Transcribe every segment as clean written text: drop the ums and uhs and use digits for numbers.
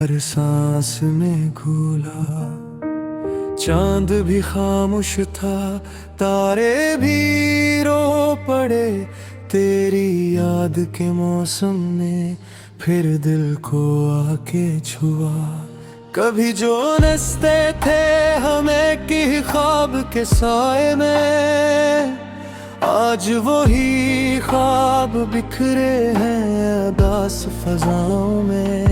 हर सांस में घूला चांद भी खामोश था, तारे भी रो पड़े। तेरी याद के मौसम ने फिर दिल को आके छुआ। कभी जो नसते थे हमें कि ख्वाब के साए में, आज वही ख्वाब बिखरे हैं उदास फजाओं में।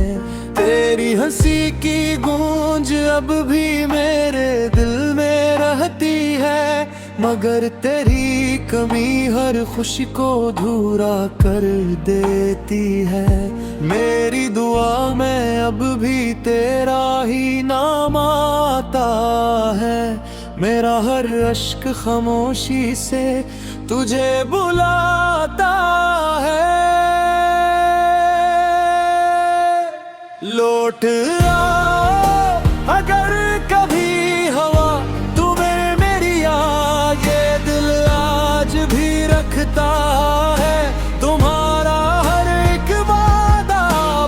तेरी हंसी की गूंज अब भी मेरे दिल में रहती है, मगर तेरी कमी हर खुशी को अधूरा कर देती है। मेरी दुआ में अब भी तेरा ही नाम आता है, मेरा हर अश्क खामोशी से तुझे बुलाता है। लौट आओ अगर कभी हवा तुम्हें मेरी याद, ये दिल आज भी रखता है तुम्हारा हर एक वादा।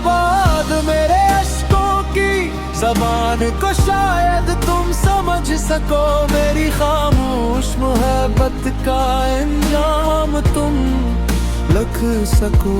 बाद मेरे अश्कों की ज़बान को शायद तुम समझ सको, मेरी खामोश मोहब्बत का अंजाम तुम लिख सको।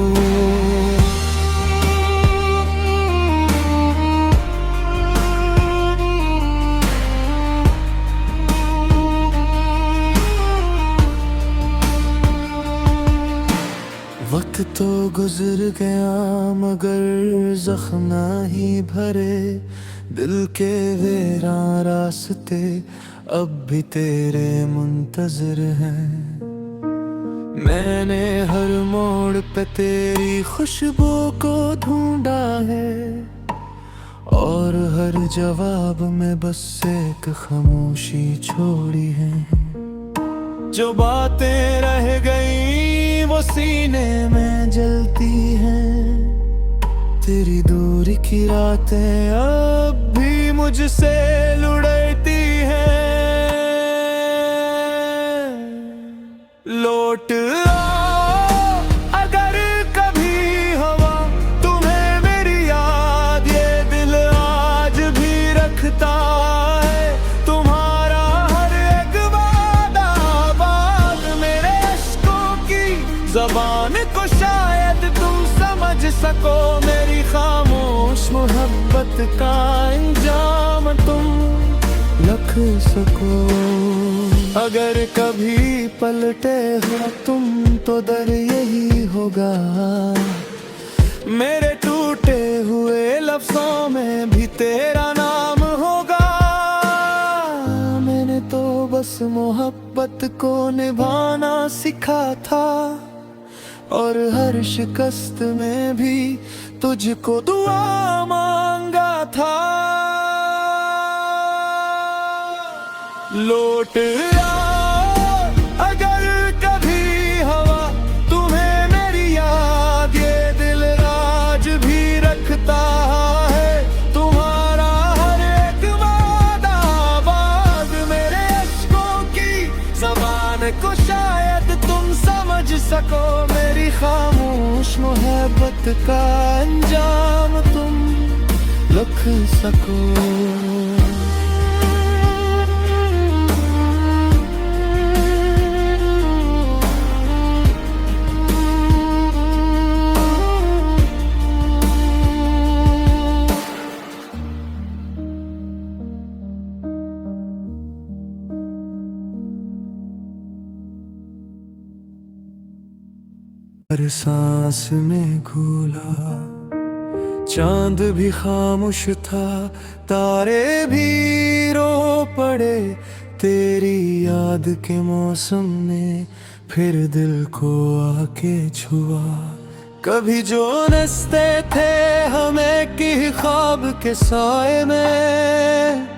वक्त तो गुजर गया मगर जख्म ही भरे, दिल के वीरान रास्ते अब भी तेरे मुंतजर हैं। मैंने हर मोड़ पे तेरी खुशबू को ढूंढा है, और हर जवाब में बस एक खामोशी छोड़ी है। जो बातें रह गई वो सीने में जलती हैं, तेरी दूरी की रातें अब भी मुझसे लुढ़कती हैं। लौट आओ अगर कभी हवा तुम्हें मेरी याद, ये दिल आज भी रखता है तुम्हारा हर एक वादा। बात मेरे अश्कों की ज़बान को शायद तुम समझ सको, मेरी खामोश मोहब्बत का अंजाम तुम लिख सको। अगर कभी पलटे हो तुम तो दर यही होगा, मेरे टूटे हुए लफ्जों में भी तेरा नाम होगा। मैंने तो बस मोहब्बत को निभाना सीखा था, और हर शिकस्त में भी तुझको दुआ मांगा था। लौट आओ अगर कभी हवा तुम्हें मेरी याद, ये दिल आज भी रखता है तुम्हारा हर एक वादा। बाद मेरे अश्कों की ज़बान को शायद तुम समझ सको, मेरी खामोश मोहब्बत का अंजाम तुम लिख सको। हर सांस में घूला चांद भी खामोश था, तारे भी रो पड़े। तेरी याद के मौसम ने फिर दिल को आके छुआ। कभी जो नसते थे हमें कि ख्वाब के साए में,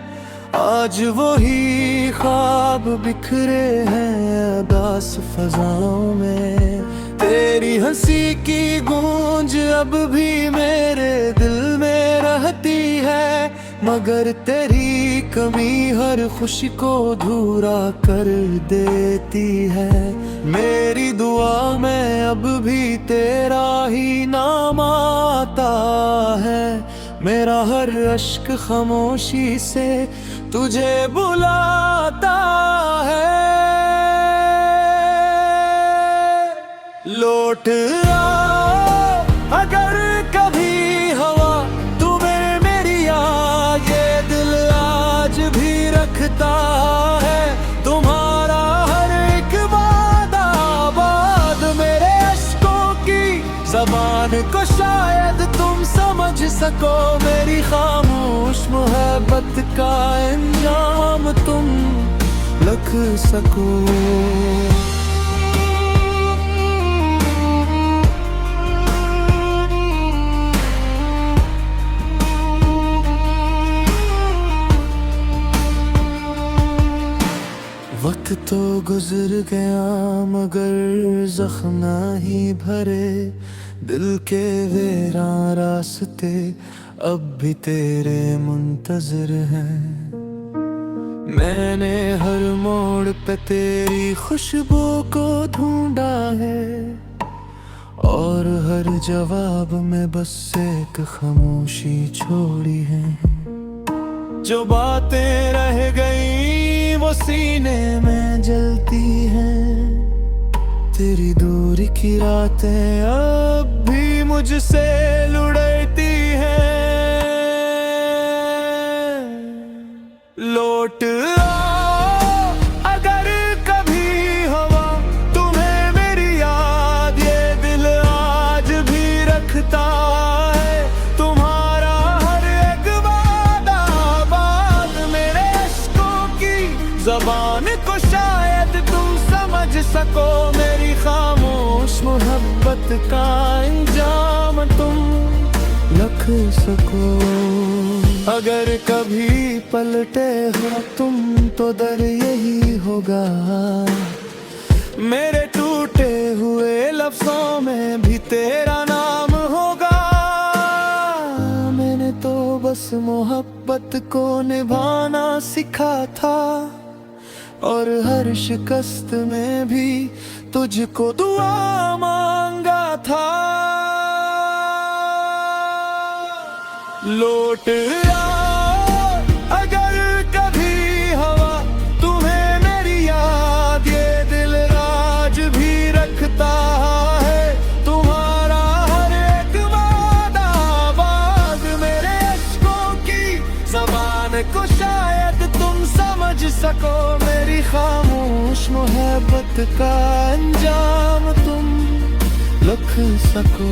आज वही ख्वाब बिखरे हैं उदास फजाओं में। तेरी हंसी की गूंज अब भी मेरे दिल में रहती है, मगर तेरी कमी हर खुशी को अधूरा कर देती है। मेरी दुआ में अब भी तेरा ही नाम आता है, मेरा हर अश्क खामोशी से तुझे बुलाता है। लौट आओ अगर कभी हवा तुम्हें मेरी याद, ये दिल आज भी रखता है तुम्हारा हर एक वादा। बाद मेरे अश्कों की ज़बान को शायद तुम समझ सको, मेरी खामोश मोहब्बत का अंजाम तुम लिख सको। वक्त तो गुजर गया मगर जख्म ही भरे, दिल के वीरान रास्ते अब भी तेरे मुंतजर हैं। मैंने हर मोड़ पे तेरी खुशबू को ढूंढा है, और हर जवाब में बस एक खामोशी छोड़ी है। जो बातें रह गई वो सीने में जलती हैं, तेरी दूरी की रातें अब भी मुझसे लुढ़कती हैं। लौट आओ अगर कभी हवा तुम्हें मेरी याद, ये दिल आज भी रखता है तुम्हारा हर एक वादा। बात मेरे अश्कों की ज़बान को शायद तुम समझ सको, मेरी खामोश मोहब्बत का अंजाम तुम लिख सको। अगर कभी पलटे हो तुम तो दर यही होगा, मेरे टूटे हुए लफ्जों में भी तेरा नाम होगा। मैंने तो बस मोहब्बत को निभाना सीखा था, और हर शिकस्त में भी तुझको दुआ मांगा था। लौट आओ अगर कभी हवा तुम्हें मेरी याद, ये दिल आज भी रखता है तुम्हारा हर एक वादा। बाद मेरे अश्कों की ज़बान को शायद तुम समझ सको, मेरी खामोश मोहब्बत का अंजाम तुम लिख सको।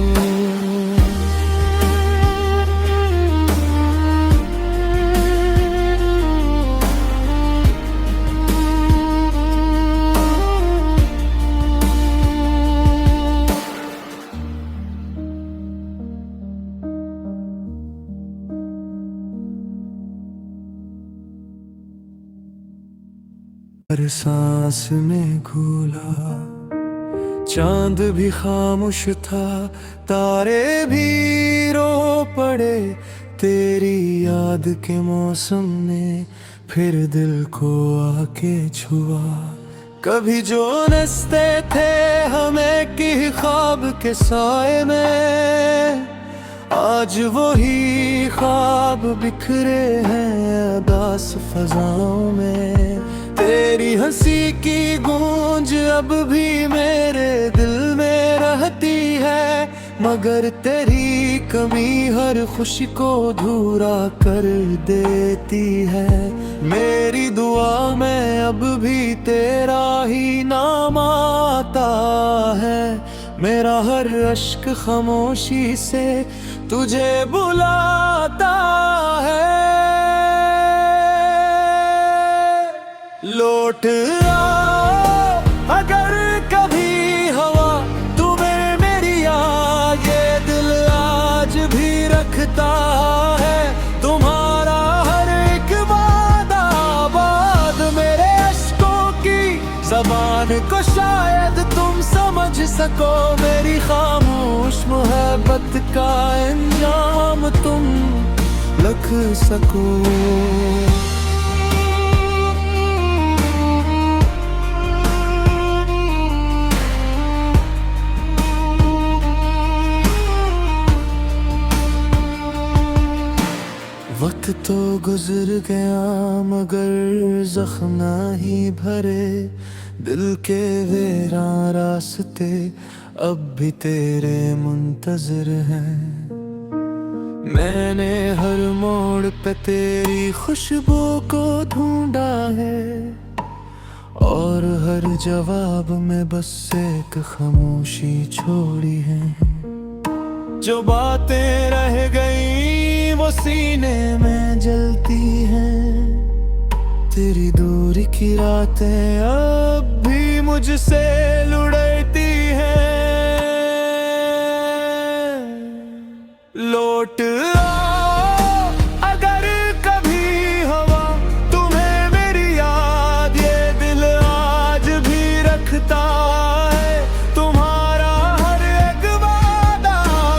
हर सांस में घूला चांद भी खामोश था, तारे भी रो पड़े तेरी याद के मौसम ने फिर दिल को आके छुआ। कभी जो नस्ते थे हमें की ख्वाब के साए में, आज वही ख्वाब बिखरे हैं उदास फजाओं में। तेरी हंसी की गूंज अब भी मेरे दिल में रहती है, मगर तेरी कमी हर खुशी को अधूरा कर देती है। मेरी दुआ में अब भी तेरा ही नाम आता है, मेरा हर अश्क खामोशी से तुझे बुलाता है। लौट आओ अगर कभी हवा तुम्हें मेरी याद, ये दिल आज भी रखता है तुम्हारा हर एक वादा। बाद मेरे अश्कों की ज़बान को शायद तुम समझ सको, मेरी खामोश मोहब्बत का अंजाम तुम लिख सको। वक्त तो गुजर गया मगर जख्म ही भरे, दिल के वीरान रास्ते अब भी तेरे मुंतजर हैं। मैंने हर मोड़ पे तेरी खुशबू को ढूंढा है, और हर जवाब में बस एक खामोशी छोड़ी है। जो बातें रह गई वो सीने में जलती हैं, तेरी दूरी की रातें अब भी मुझसे लुढ़कती हैं। लौट आओ अगर कभी हवा तुम्हें मेरी याद, ये दिल आज भी रखता है तुम्हारा हर एक वादा।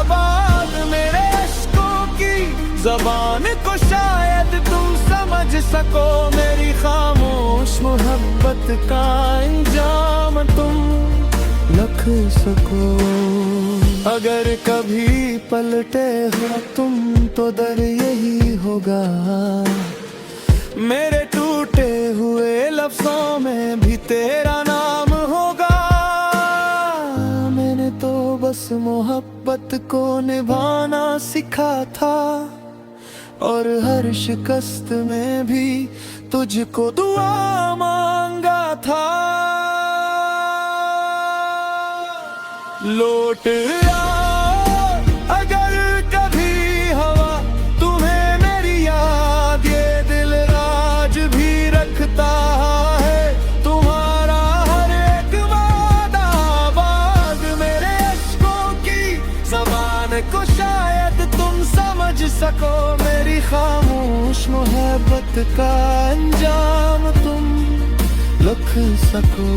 बात मेरे अश्कों की ज़बान को शायद तुम समझ सको, मेरी खामोश मोहब्बत का अंजाम तुम लिख सको। अगर कभी पलटे हो तुम तो दर यही होगा, मेरे टूटे हुए लफ्जों में भी तेरा नाम होगा। मैंने तो बस मोहब्बत को निभाना सीखा था, और हर शिकस्त में भी तुझको दुआ मांगा था। लौट आओ अगर कभी हवा तुम्हें मेरी याद, ये दिल आज भी रखता है तुम्हारा हर एक वादा। बात मेरे अश्कों की ज़बान को शायद तुम समझ सको, मेरी खामोश मोहब्बत का अंजाम तुम लिख सको।